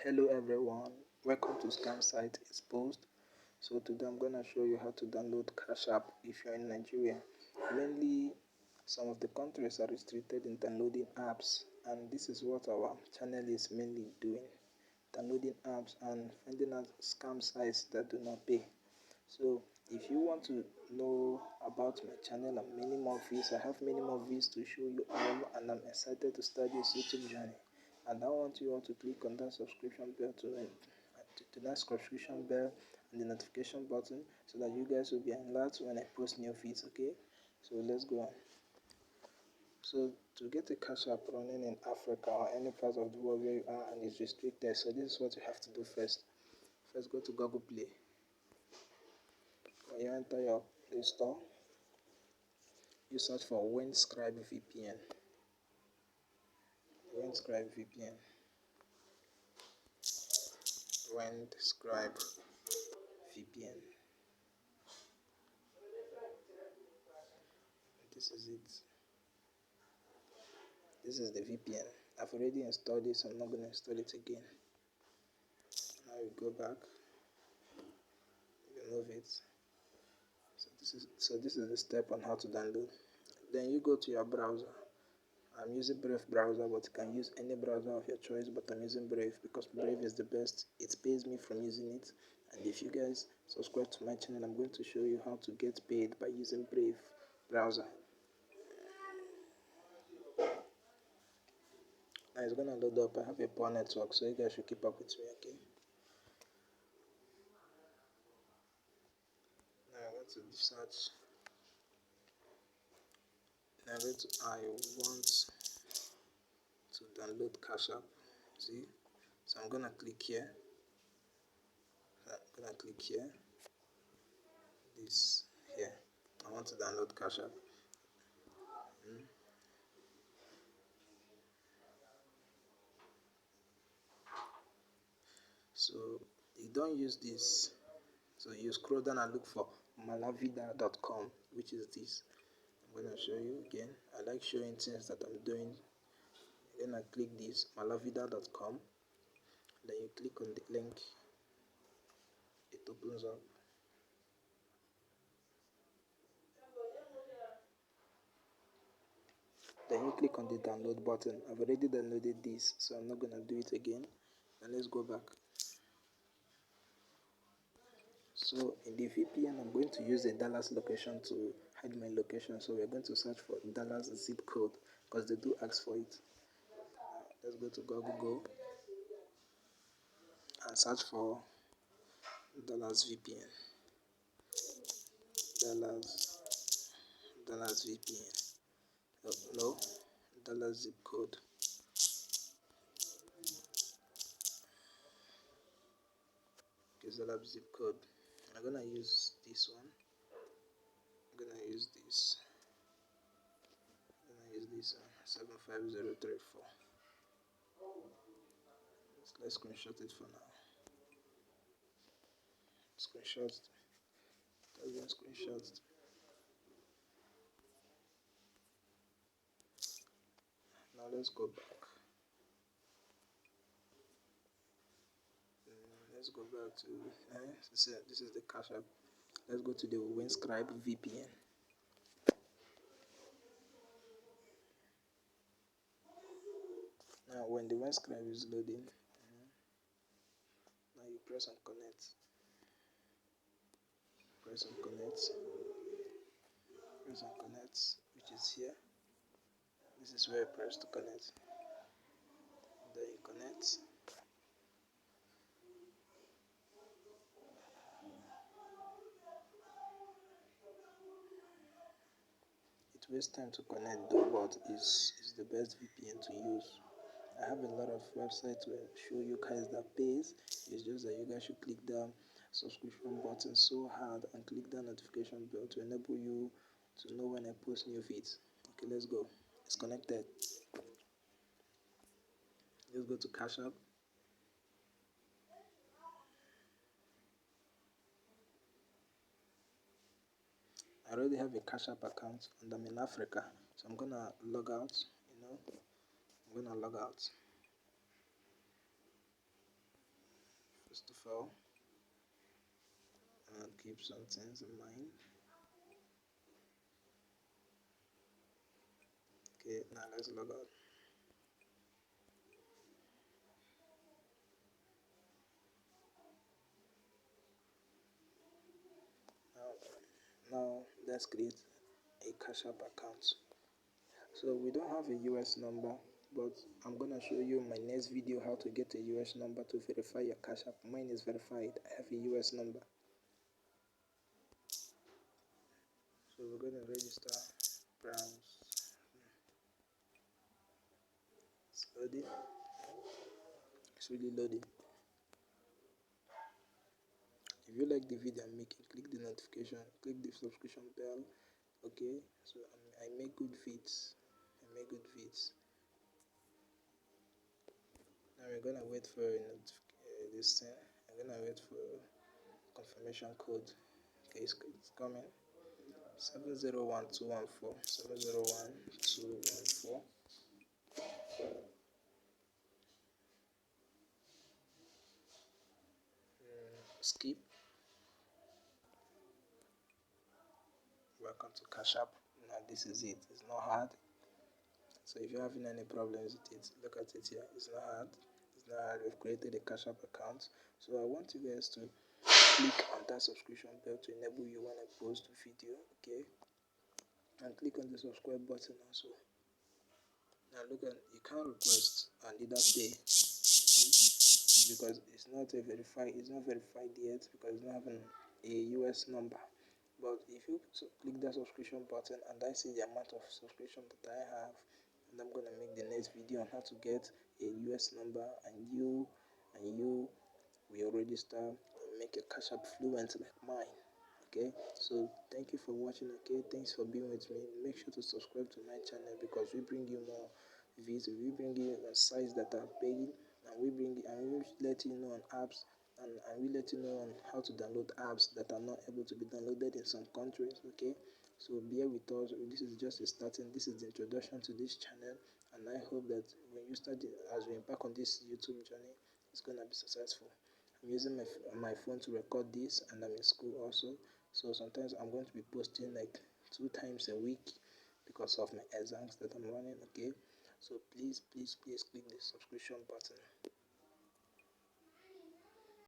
Hello everyone, welcome to Scam Site Exposed. So today I'm gonna show you how to download Cashapp if you're in Nigeria. Mainly, some of the countries are restricted in downloading apps, and this is what our channel is mainly doing: downloading apps and finding out scam sites that do not pay. So if you want to know about my channel and many more views, I have many more views to show you all, and I'm excited to start this YouTube journey. And I want you all to click on that subscription bell to that subscription bell and the notification button so that you guys will be alerted when I post new feeds. Okay, so let's go on. So to get a cash app running in Africa or any part of the world where you are and it's restricted, so this is what you have to do first. First, go to Google Play. When you enter your Play Store, you search for Windscribe VPN. Windscribe VPN. Windscribe VPN. This is it. This is the VPN. I've already installed this, so I'm not going to install it again. Now you go back, remove it. So this is the step on how to download. Then you go to your browser. I'm using Brave browser, but you can use any browser of your choice, but I'm using Brave because Brave is the best. It pays me from using it. And if you guys subscribe to my channel, I'm going to show you how to get paid by using Brave browser. Now it's gonna load up. I have a poor network, so you guys should keep up with me, okay? Now I want to search. Now I want to download Cashapp. See? So I'm gonna click here. This here. I want to download Cashapp. So you don't use this. So you scroll down and look for malavida.com, which is this. I'm gonna show you again. I like showing things that I'm doing. Then I click this malavida.com. Then you click on the link. It opens up. Then you click on the download button. I've already downloaded this, so I'm not gonna do it again. And let's go back. So in the VPN, I'm going to use a Dallas location to hide my location. So we're going to search for Dallas zip code because they do ask for it. Let's go to Google and search for Dallas VPN. Dallas VPN. Oh, no, Dallas zip code. Okay, Dallas zip code. I'm gonna use this one. I'm gonna use this. 75034. Let's screenshot it for now. Screenshot. Screenshot. Now let's go back. Let's go back to this is the Cashapp. Let's go to the Windscribe VPN. Now when the Windscribe is loading, now you press on connect. Press on connect, which is here. This is where you press to connect. Then you connect. It wastes time to connect though, but is the best VPN to use. I have a lot of websites where show you guys that pays. It's just that you guys should click the subscription button so hard and click the notification bell to enable you to know when I post new feeds. Okay, let's go. It's connected. Let's go to Cashapp. I already have a Cashapp account and I'm in Africa, so I'm gonna log out. I'm gonna log out. first of all, I'll keep some things in mind. Okay, now let's log out. Now let's create a Cashapp account. So we don't have a US number, but I'm gonna show you in my next video how to get a US number to verify your Cashapp. Mine is verified. I have a US number. So we're gonna register. Browse. It's loading. It's really loading. If you like the video I'm making, click the notification, click the subscription bell. Okay, so I make good vids. Now we're gonna wait for this thing. I'm gonna wait for confirmation code. Okay, it's coming. 701214. 701214. Skip. Welcome to Cashapp. Now this is it. It's not hard. So if you're having any problems with it, look at it here. It's not hard. We've created a Cashapp account. So I want you guys to click on that subscription bell to enable you when I post video. Okay, and click on the subscribe button also. Now look at, you can't request and either pay because it's not verified yet because it's not having a US number. But if you click that subscription button and I see the amount of subscription that I have, and I'm gonna make the next video on how to get a US number, and you will register and make your Cashapp fluent like mine. Okay, so thank you for watching. Okay, thanks for being with me. Make sure to subscribe to my channel because we bring you more videos. We bring you sites that are paying, and we let you know on apps, and we let you know on how to download apps that are not able to be downloaded in some countries. Okay, so bear with us. This is just a starting. This is the introduction to this channel, and I hope that when you start as we embark on this YouTube journey, it's gonna be successful. I'm using my phone to record this, and I'm in school also. So sometimes I'm going to be posting like 2 times a week because of my exams that I'm running. Okay, so please click the subscription button.